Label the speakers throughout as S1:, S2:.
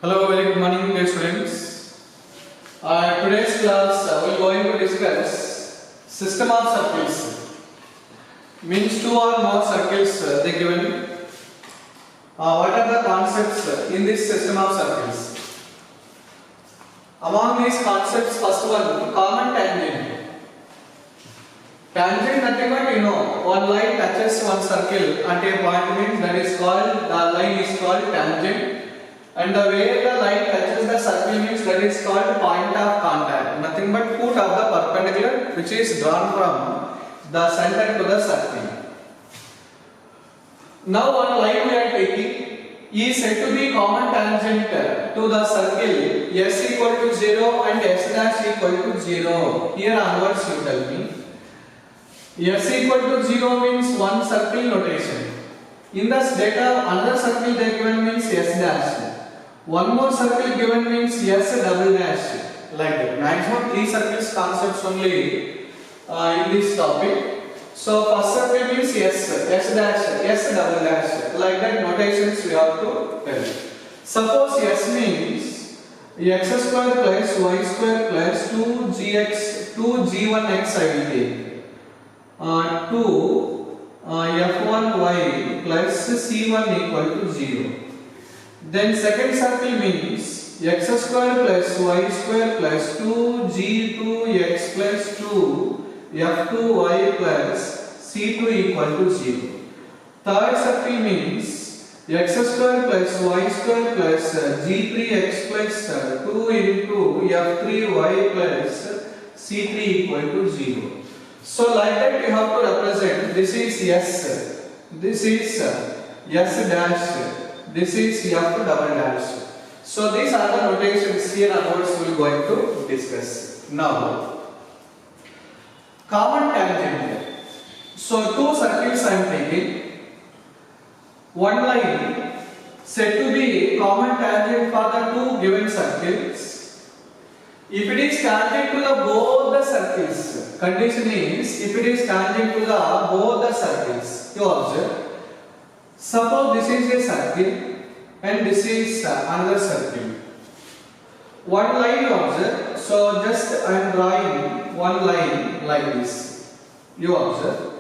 S1: Hello, very good morning, dear students. Today's class we are going to discuss system of circles. Means two or more circles they given. What are the concepts in this system of circles? Among these concepts, first one, common tangent. Tangent nothing but one line touches one circle at a point means that is called, the line is called tangent. And the way the line touches the circle means that is called point of contact. Nothing but foot of the perpendicular which is drawn from the center to the circle. Now one line we are taking is said to be common tangent to the circle s equal to 0 and s dash equal to 0. Here onwards you tell me. S equal to 0 means one circle notation. In the data another circle they given means s dash. One more circle given means s double dash. Like that. Maximum 3 circles concepts only in this topic. So first circle means s dash, s double dash. Like that notations we have to tell. Suppose s means x square plus y square plus 2g1x I will take. 2 f1y plus c1 equal to 0. Then second circle means x square plus y square plus 2g2x plus 2 f2y plus c2 equal to 0. Third circle means x square plus y square plus g3x plus 2 into f3y plus c3 equal to 0. So like that you have to represent this is s, this is s dash, this is f double dash. So these are the notations here onwards we are going to discuss. Now, common tangent. So two circles I am taking. One line said to be common tangent for the two given circles. If it is tangent to the both the circles, condition is if it is tangent to the both the circles. You observe. Suppose this is a circle and this is another circle. One line you observe. So just I am drawing one line like this. You observe.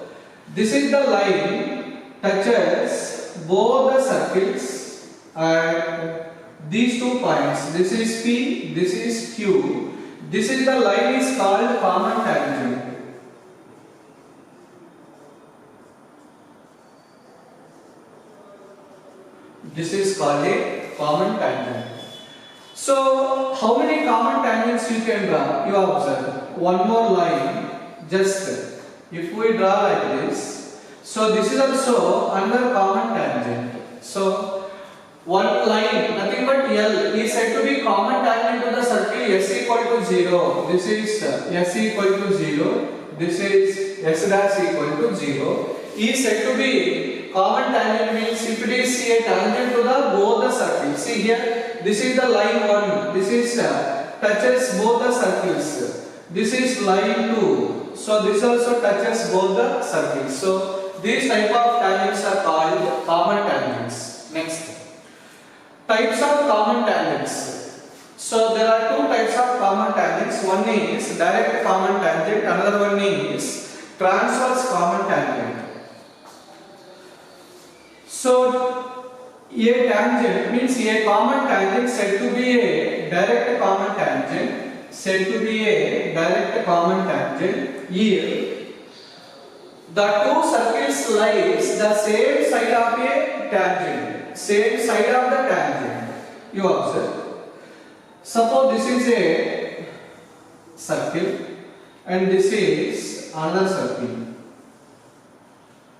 S1: This is the line touches both the circles at these 2 points. This is P, this is Q. This is the line is called common tangent. This is called a common tangent. So, how many common tangents you can draw? You observe. One more line. Just if we draw like this. So, this is also under common tangent. So, one line, nothing but L, is said to be common tangent to the circle s equal to 0. This is s equal to 0. This is s dash equal to 0. Is said to be common tangent means if it is a tangent to the both the circles. See here, this is the line 1. This is touches both the circles. This is line 2. So this also touches both the circles. So these type of tangents are called common tangents. Next, types of common tangents. So there are 2 types of common tangents. One is direct common tangent. Another one is transverse common tangent. So, a tangent means a common tangent said to be a direct common tangent. Said to be a direct common tangent. Here, the 2 circles lies the same side of a tangent. Same side of the tangent. You observe. Suppose this is a circle and this is another circle.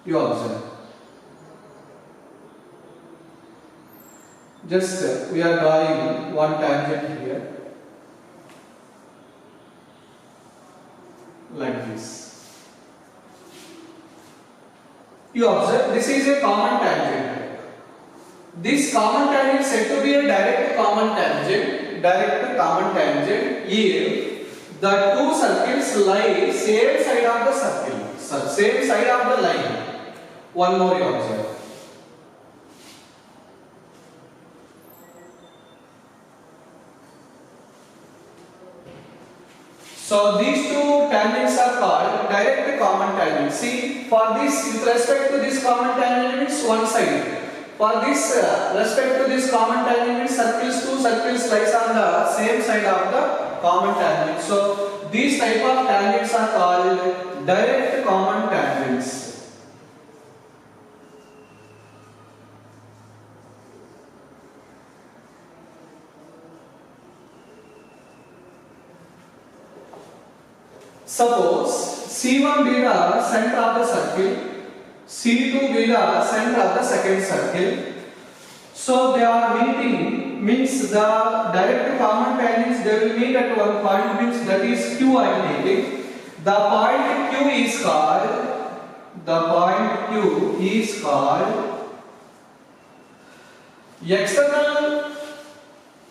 S1: You observe. Just we are drawing one tangent here like this. You observe this is a common tangent. This common tangent is said to be a direct common tangent. Direct common tangent if the 2 circles lie same side of the circle, same side of the line. One more you observe. So these two tangents are called direct common tangent. See, for this, with respect to this common tangent means one side. For this respect to this common tangent means two circles lies on the same side of the common tangent. So these type of tangents are called direct common tangents. Suppose C1 be the center of the circle, C2 be the center of the second circle. So they are meeting, means the direct common tangents, they will meet at one point, means that is Q I am taking. The point Q is called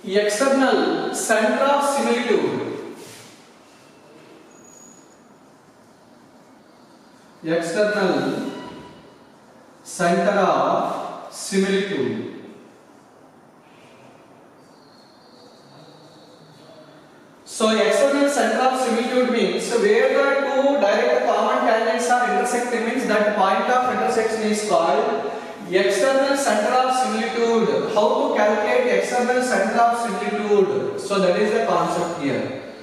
S1: external center of similitude. External center of similitude. So external center of similitude means where the two direct common tangents are intersecting, means that point of intersection is called external center of similitude. How to calculate external center of similitude? So that is the concept here.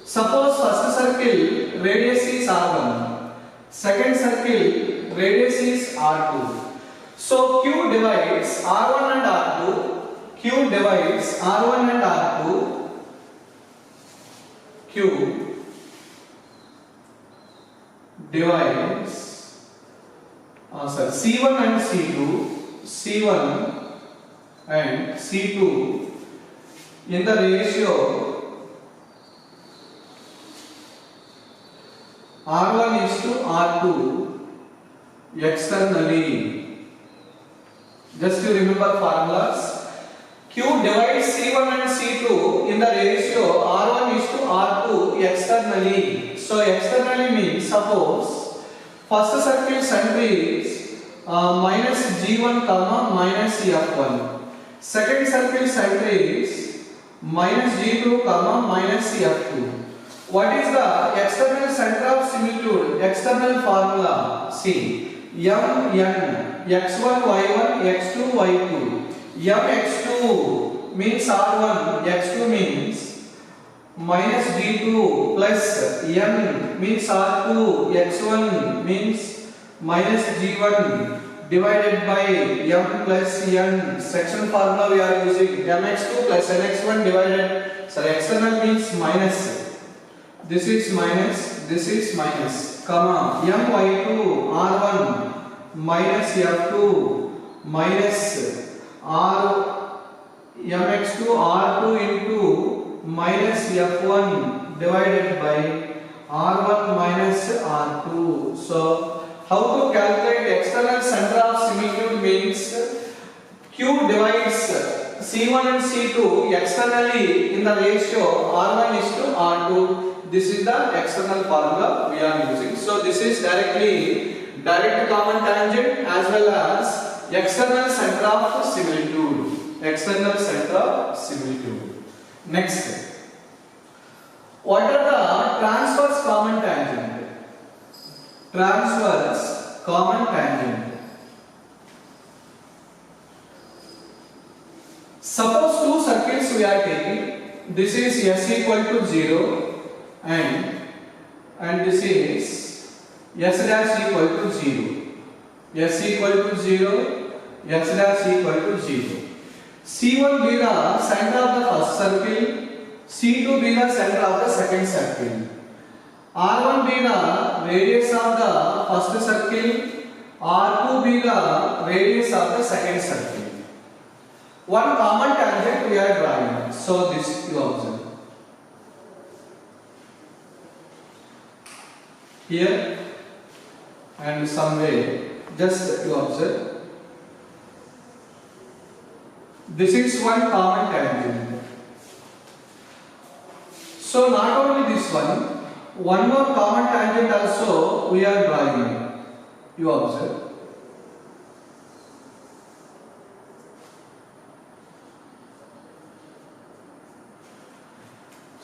S1: Suppose first circle radius is R1, second circle radius is R2. So Q divides R1 and R2. Q divides R1 and R2. Q divides C1 and C2. C1 and C2 in the ratio R1 is to R2 externally. Just to remember formulas. Q divides C1 and C2 in the ratio R1 is to R2 externally. So externally means, suppose first circle center is minus G1 comma minus F1. Second circle center is minus G2 comma minus F2. What is the external center of similitude? External formula. See, M N x1 y1 x2 y2. M x2 means R1, x2 means minus G2 plus N means R2, x1 means minus G1 divided by M plus N. Section formula we are using mx2 plus nx1 divided. So external means minus. This is minus, comma, my2 r1 minus f2 minus r mx2 r2 into minus f1 divided by r1 minus r2. So how to calculate external center of similitude means Q divides C1 and C2 externally in the ratio R1 is to R2. This is the external formula we are using. So this is direct common tangent as well as external center of similitude. External center of similitude. Next, what are the transverse common tangent? Transverse common tangent. Suppose two circles we are taking. This is S equal to 0 and this is S dash equal to 0. S equal to 0, S dash equal to 0. C1 be the center of the first circle, C2 be the center of the second circle. R1 be the radius of the first circle, R2 be the radius of the second circle. One common tangent we are drawing. So this you observe. Here and some way, just you observe. This is one common tangent. So not only this one more common tangent also we are drawing. You observe.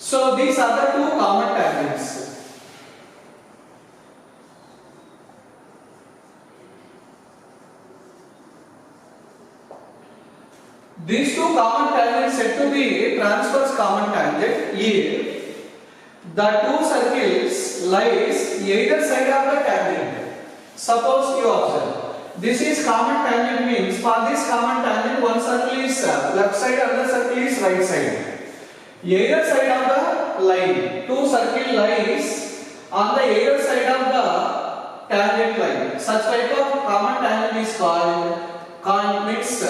S1: So these are the two common tangents. These two common tangents said to be transverse common tangent if the two circles lies either side of the tangent. Suppose you observe, this is common tangent means for this common tangent one circle is left side, other circle is right side. Either side of the line, two circle lies on the either side of the tangent line. Such type of common tangent is called means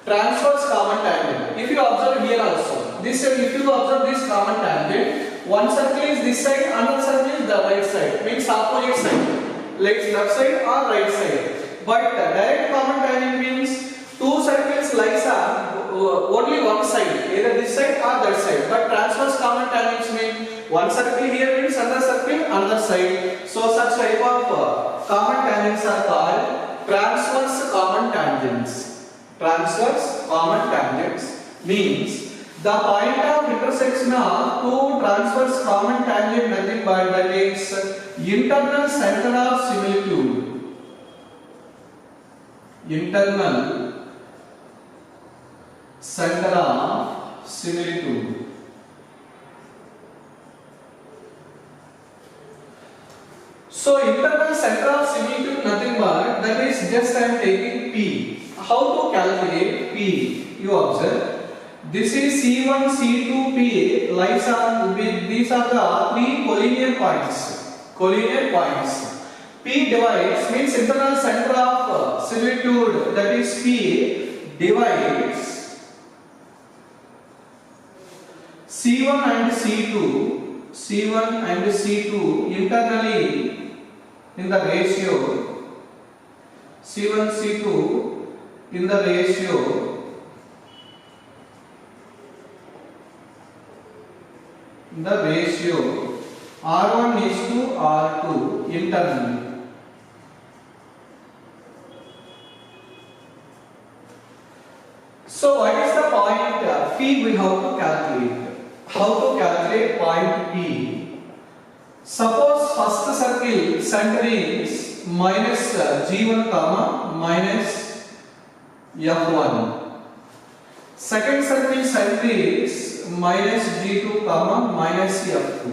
S1: transverse common tangent. If you observe here also, this if you observe this common tangent, one circle is this side, another circle is the right side, means opposite side, like left side or right side. But direct common tangent means two circles lies on only one side, either this side or that side. But transverse common tangents mean one circle here means another circle another side. So such type of common tangents are called transverse common tangents. Transverse common tangents means the point of intersection of two transverse common tangent nothing but that is internal center of similitude. Internal center of similitude. So internal center of similitude nothing but that is just I am taking P. How to calculate P? You observe, this is C1, C2, P lies on with these are the three collinear points. Collinear points. P divides means internal center of similitude that is P divides C1 and C2. C1 and C2 internally in the ratio C1 C2 in the ratio R1 is to R2 internally. So what is the point P we have to calculate? How to calculate point P? Suppose first circle center is minus G1 comma minus F1. Second circle center is minus G2 comma minus F2.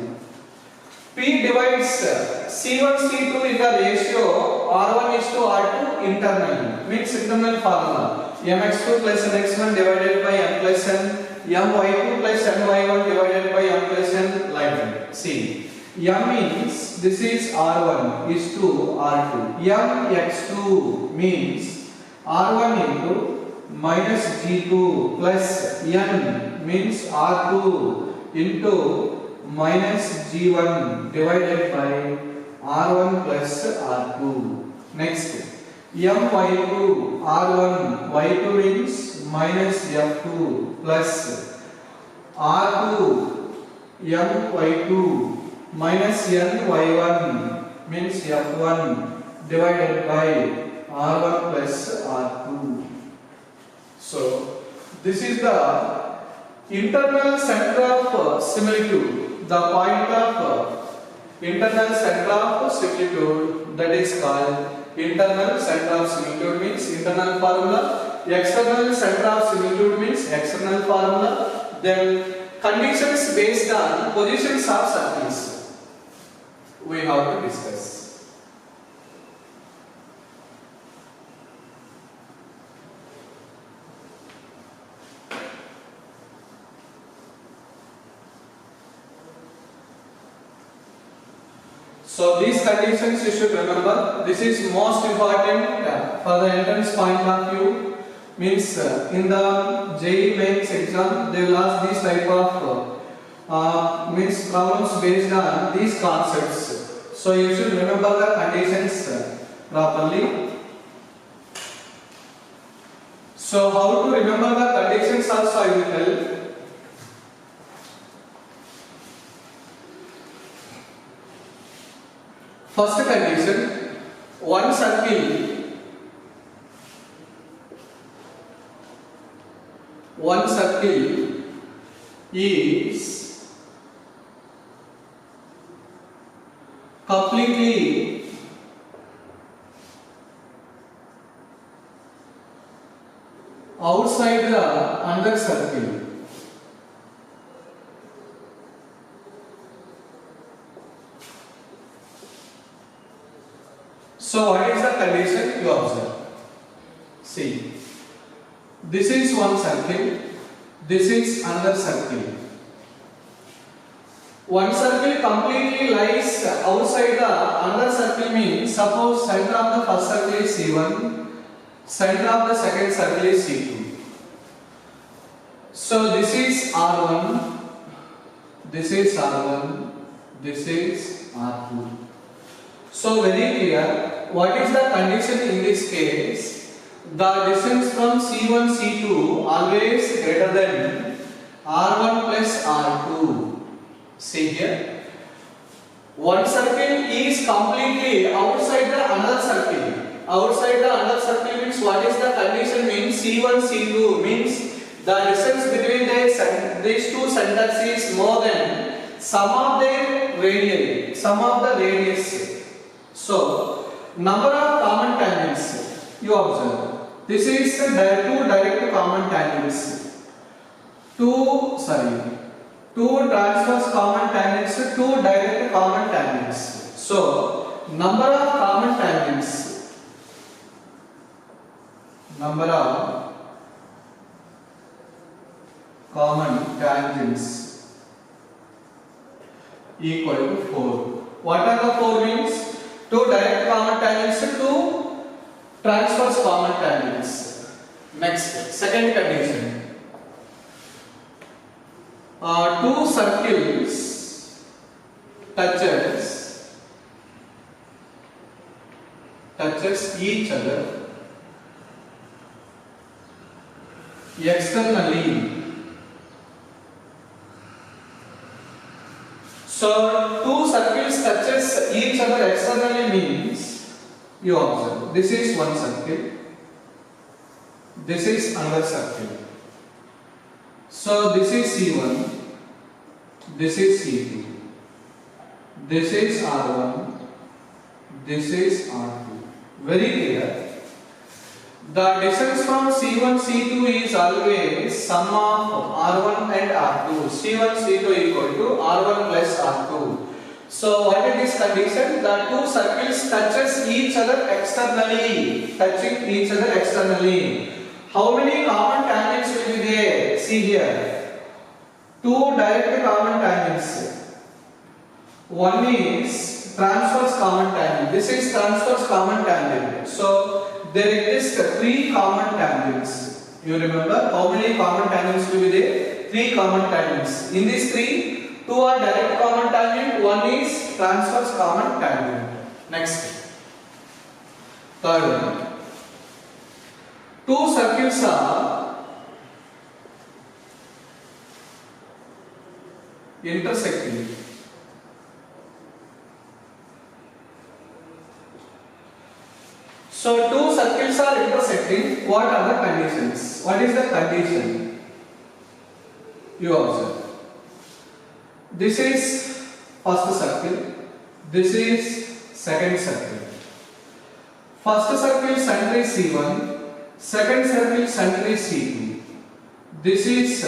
S1: P divides C1 C2 in the ratio R1 is to R2 internally, means internal formula mx2 plus nx1 divided by m plus n, my2 plus my1 divided by m plus n like that. See, m means this is R1 is to R2, mx2 means R1 into minus G2 plus n means R2 into minus G1 divided by R1 plus R2. Next, my2 R1 y2 means minus F2 plus R2 my2 minus n y1 means F1 divided by R1 plus R2. So this is the internal center of similitude, the point of internal center of similitude, that is called internal center of similitude means internal formula, external center of similitude means external formula, then conditions based on positions of circles we have to discuss. So these conditions you should remember. This is most important for the entrance point of view. Means in the JEE mains exam they will ask this type of means problems based on these concepts. So you should remember the conditions properly. So how to remember the conditions also I will tell. First condition, one circle is outside the another circle. So what is the condition you observe? See, this is one circle, this is another circle. One circle completely lies outside the another circle means suppose center of the first circle is C1, center of the second circle is C2. So this is R1, this is R1, this is R2. So very clear. What is the condition in this case? The distance from C1, C2 always greater than R1 plus R2. See here. One circle is completely outside the another circle. Outside the another circle means what is the condition means C1, C2 means the distance between these two centers is more than sum of their radii, sum of the radius. So, number of common tangents you observe. This is two direct common tangents. Two transverse common tangents, two direct common tangents. So, number of common tangents. Number of common tangents equal to 4. What are the 4 means? Two direct common tangents, two transverse common tangents. Next, second condition. Two circles touches each other externally. So two circles touches each other externally means you observe this is one circle, this is another circle. So this is C1, this is C2, this is R1, this is R2. Very clear. The distance from C1, C2 is always sum of R1 and R2. C1, C2 equal to R1 plus R2. So what is this condition? The two circles touches each other externally. Touching each other externally. How many common tangents will be there? See here. Two direct common tangents. One is transverse common tangent. This is transverse common tangent. So there exist three common tangents. You remember how many common tangents will be there? Three common tangents. In these three, two are direct common tangent, one is transverse common tangent. Next. Third one. Two circles are intersecting. So two circles are intersecting. What are the conditions? What is the condition? You observe. This is first circle. This is second circle. First circle center is C1. Second circle center is C2. This is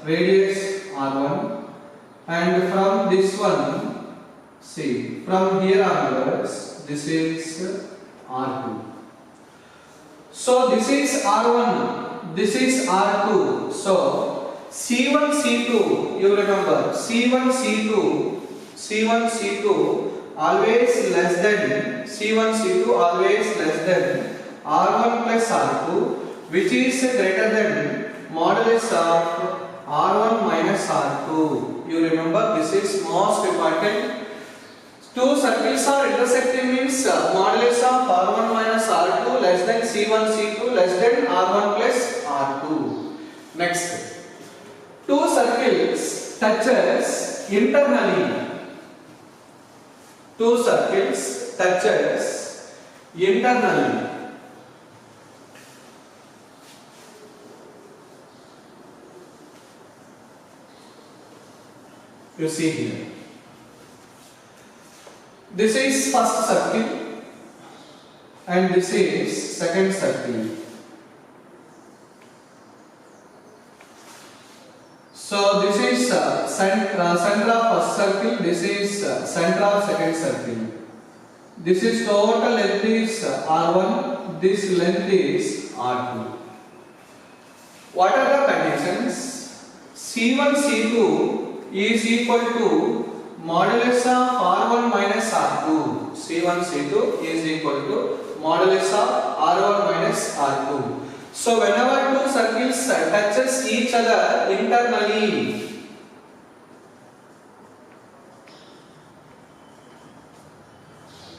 S1: radius R1, and from this one, see, from here onwards, this is R2. So this is R1, this is R2. So C1, C2, you remember, C1, C2 always less than, C1, C2 always less than R1 plus R2, which is greater than modulus of R1 minus R2. You remember, this is most important. Two circles are intersecting means modulus of R1 minus R2 less than C1, C2 less than R1 plus R2. Next. Two circles touches internally. Two circles touches internally. You see here. This is first circle and this is second circle. So this is center of first circle, this is center of second circle. This is total length is R1, this length is R2. What are the conditions? C1, C2 is equal to modulus of R1 minus R2. C1, C2 is equal to modulus of R1 minus R2. So whenever two circles touches each other internally,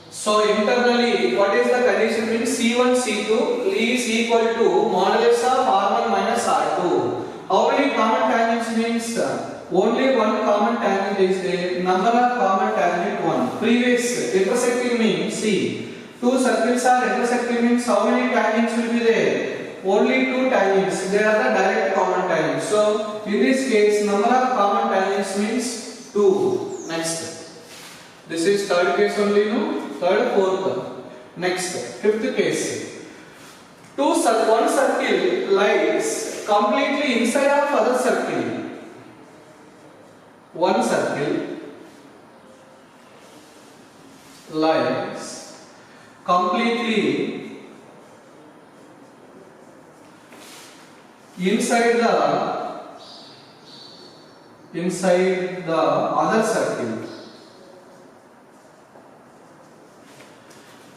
S1: so internally, what is the condition? Means C1, C2 is equal to modulus of R1 minus R2. How many common tangents means? Only one common tangent is there. Number of common tangent 1. Previous intersecting means see. Two circles are intersecting means how many tangents will be there? Only two tangents. They are the direct common tangents. So in this case, number of common tangents means 2. Next. This is third case only, no? Third, fourth. Next, fifth case. One circle lies completely inside of other circle. One circle lies completely inside the other circle.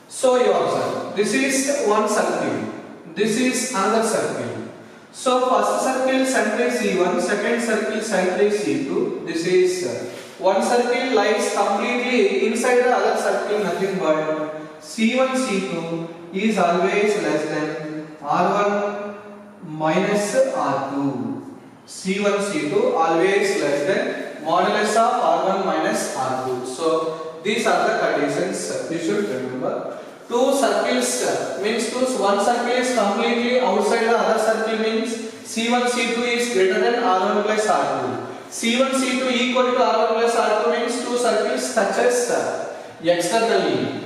S1: So you observe, this is one circle, this is another circle. So first circle center is C1, second circle center is C2. This is one circle lies completely inside the other circle, nothing but C1, C2 is always less than R1 minus R2. C1, C2 always less than modulus of R1 minus R2. So these are the conditions you should remember. Two circles means one circle is completely outside the other circle means C1, C2 is greater than R1 plus R2. C1, C2 equal to R1 plus R2 means two circles touches externally.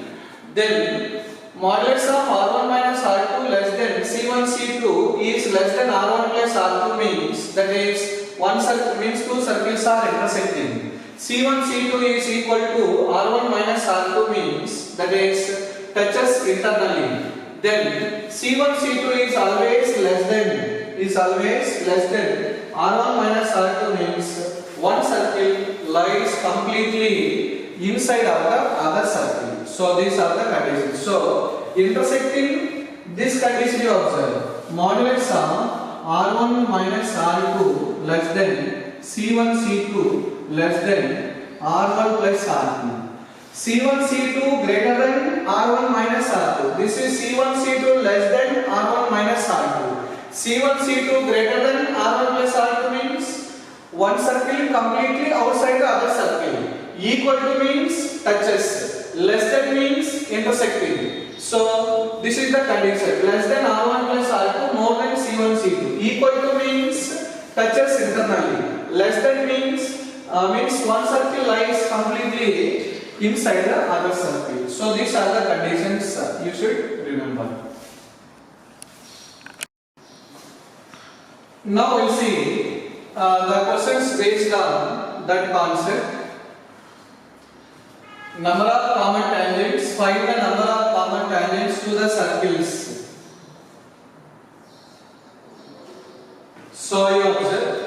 S1: Then modulus of R1 minus R2 less than C1, C2 is less than R1 plus R2 means that is one circle means two circles are intersecting. C1, C2 is equal to R1 minus R2 means that is touches internally. Then C1, C2 is always less than R1 minus R2 means one circle lies completely inside of the other circle. So these are the conditions. So intersecting this condition you observe, modulus of R1 minus R2 less than C1, C2 less than R1 plus R2. C1, C2 greater than R1 minus R2. This is C1, C2 less than R1 minus R2. C1, C2 greater than R1 plus R2 means one circle completely outside the other circle. Equal to means touches. Less than means intersecting. So this is the condition. Less than R1 plus R2, more than C1, C2. Equal to means touches internally. Less than means one circle lies completely inside the other circle. So these are the conditions you should remember. Now we'll see the questions based on that concept. Number of common tangents. Find the number of common tangents to the circles. So you observe.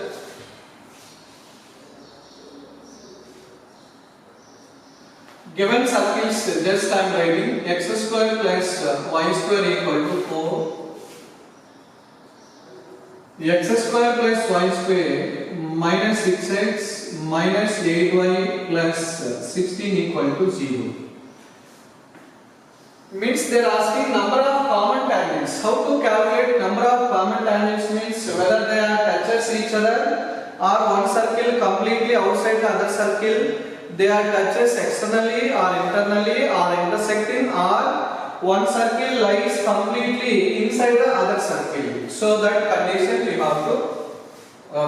S1: Given circles, just I am writing x square plus y square equal to 4. X square plus y square minus 6x minus 8y plus 16 equal to 0. Means they are asking number of common tangents. How to calculate number of common tangents means whether they are touches each other or one circle completely outside the other circle. They are touches externally or internally or intersecting, or one circle lies completely inside the other circle. So that condition we have to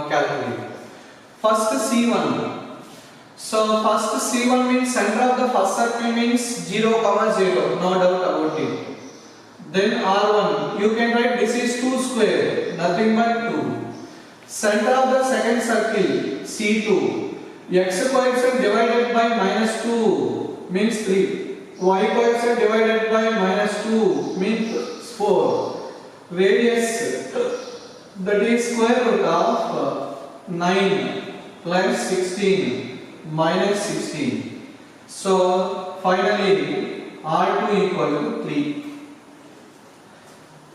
S1: calculate. First C1. So first C1 means center of the first circle means 0, 0, no doubt about it. Then R1, you can write this is 2 square, nothing but 2. Center of the second circle C2. X coefficient divided by -2 means 3. Y coefficient divided by -2 means 4. Radius, that is square root of 9 plus 16 minus 16. So finally R2 equal to 3.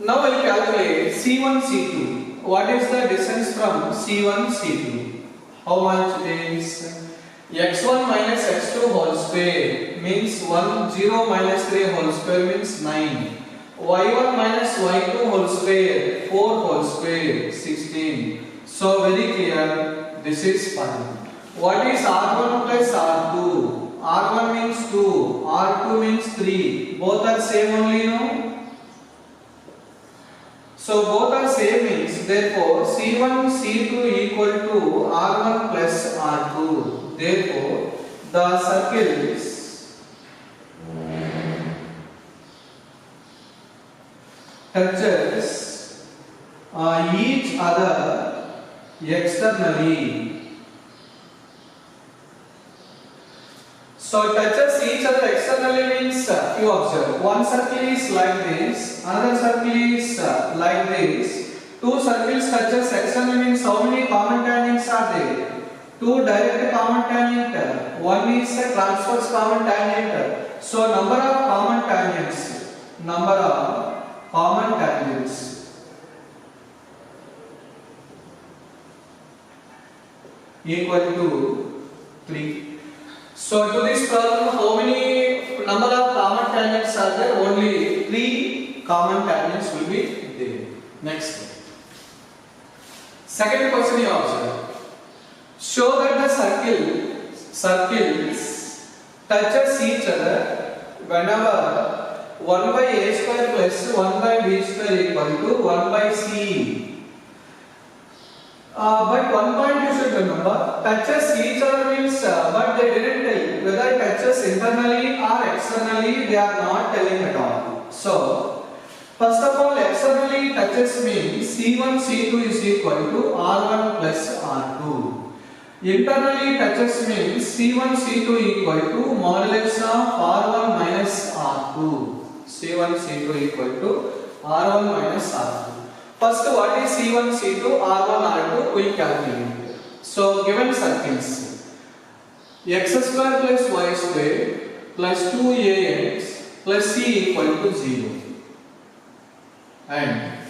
S1: Now I will calculate C1 C2. What is the distance from C1 C2? How much is x1 minus x2 whole square means 0 minus 3 whole square means 9. Y1 minus y2 whole square 4 whole square 16. So very clear, this is fine. What is R1 plus R2? R1 means 2, R2 means 3. Both are same only, no? So both are same means therefore C1 C2 equal to R1 plus R2. Therefore the circles touches each other externally. So touches each other externally means you observe one circle is like this, another circle is like this. Two circles touches externally means how many common tangents are there? Two direct common tangent, one is a transverse common tangent. So number of common tangents equal to 3. So to this problem, how many number of common tangents are there? Only 3 common tangents will be there. Next. Second question you observe. Show that the circles touches each other whenever 1 by a square plus 1 by b square equal to 1 by c. But one point you should remember, touches each other means, but they didn't tell whether touches internally or externally, they are not telling at all. So, first of all, externally touches means C1 C2 is equal to R1 plus R2. Internally touches means C1 C2 equal to modulus of R1 minus R2. C1 C2 equal to R1 minus R2. First, what is C1, C2, R1, R2? We calculate. So, given circles x square plus y square plus 2ax plus c equal to 0 and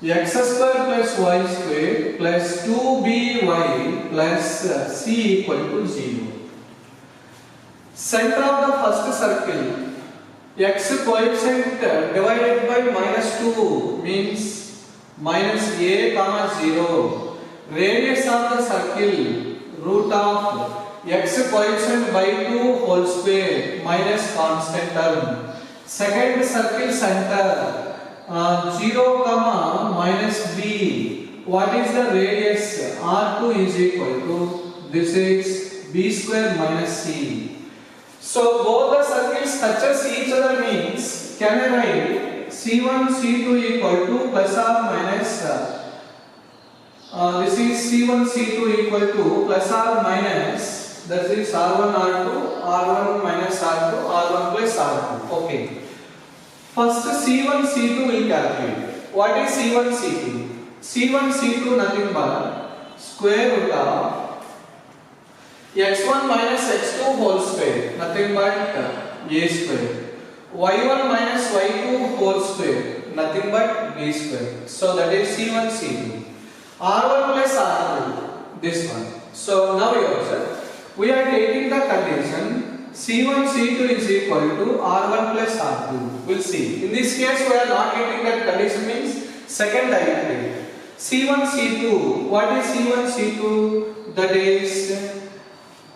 S1: x square plus y square plus 2by plus c equal to 0. Center of the first circle x coefficient divided by -2 means minus a comma 0. Radius of the circle root of x coefficient by 2 whole square minus constant term. Second circle center 0 comma minus b. What is the radius? R2 is equal to, this is b square minus c. So both the circles touches each other means, can I write C1 C2 equal to plus or minus, this is C1 C2 equal to plus or minus, that is R1 R2, R1 minus R2, R1 plus R2. Okay. First C1 C2 will calculate. What is C1 C2? C1 C2 nothing but square root of x1 minus x2 whole square, nothing but a square. y1 minus y2 whole square, nothing but b square. So that is C1 C2. R1 plus R2, this one. So now you observe, we are taking the condition C1 C2 is equal to R1 plus R2. We'll see. In this case, we are not getting that condition means second derivative. C1 C2. What is C1 C2? That is,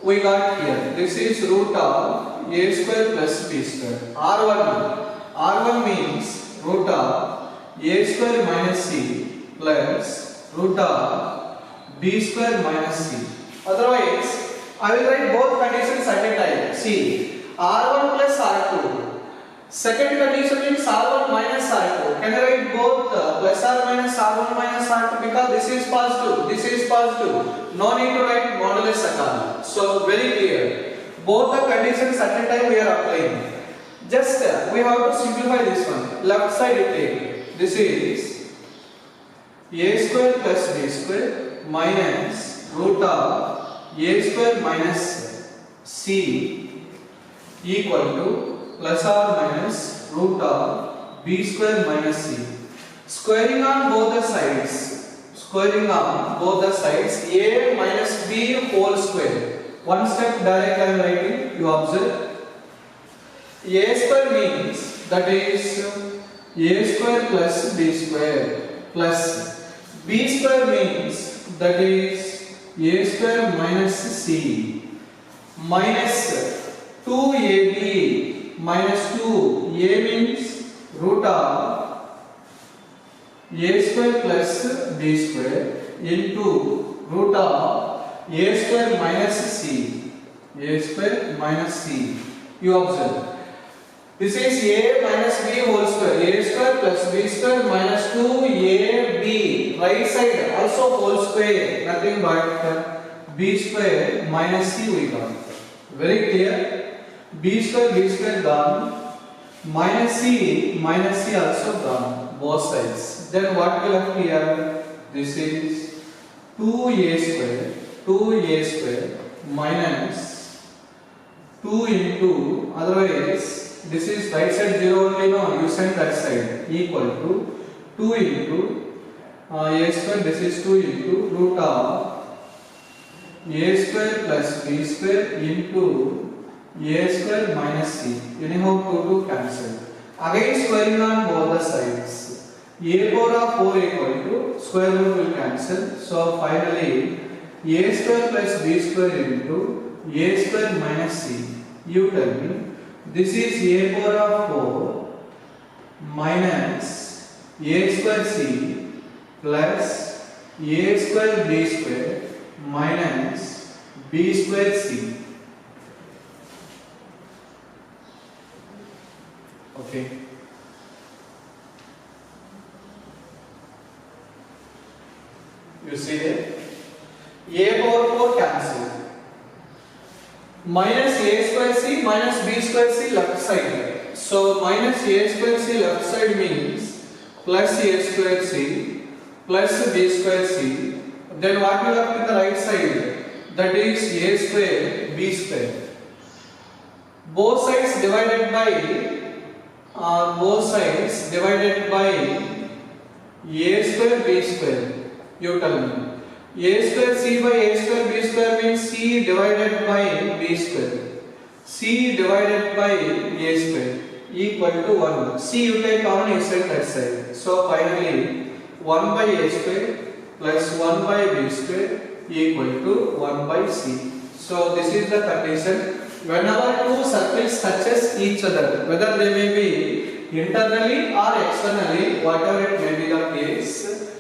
S1: we got here. This is root of a square plus b square. R1 means root of a square minus c plus root of b square minus c. Otherwise, I will write both conditions at a time. See, R1 plus R2. Second condition is R1 minus R2. Can I write both plus or minus R1 minus R2 because this is positive, this is positive. No need to write modulus at all. So very clear. Both the conditions at a time we are applying. Just we have to simplify this one. Left side it take. This is a square plus b square minus root of a square minus c equal to plus or minus root of b square minus c. Squaring on both the sides. Squaring on both the sides. A minus b whole square. One step direct I am writing. You observe. A square means that is a square plus b square plus b square means that is a square minus c minus 2ab minus 2. A means root of a square plus b square into root of a square minus c. A square minus c. You observe. This is a minus b whole square. A square plus b square minus 2ab. Right side also whole square. Nothing but b square minus c we got. Very clear. B square gone. Minus c also gone. Both sides. Then what will have here? This is 2a square minus 2 into, otherwise this is right side 0 only, no, you send that side, equal to 2 into a square, this is 2 into root of a square plus b square into a square minus c. Anyhow 2 cancel. Again squaring on both the sides. A power of 4 equal to square root will cancel. So finally a square plus b square into a square minus c. You tell me. This is a power of 4 minus a square c plus a square b square minus b square c. Okay. You see there? A power 4 cancel. Minus a square c minus b square c left side. So minus a square c left side means plus a square c plus b square c. Then what will have in the right side? That is a square b square. Both sides divided by a square b square. You tell me. A square c by a square b square means c divided by b square. C divided by a square equal to 1. C you take on, you set that side. So finally 1 by a square plus 1 by b square equal to 1 by c. So this is the condition. Whenever two circles touches each other, whether they may be internally or externally, whatever it may be the case,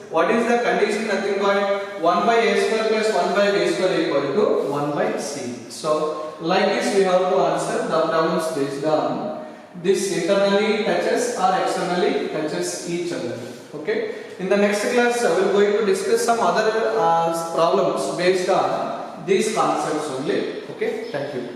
S1: what is the condition? Nothing but 1 by a square plus 1 by b square equal to 1 by c. So like this we have to answer the problems based on this internally touches or externally touches each other. Okay. In the next class we are going to discuss some other problems based on these concepts only. Okay. Thank you.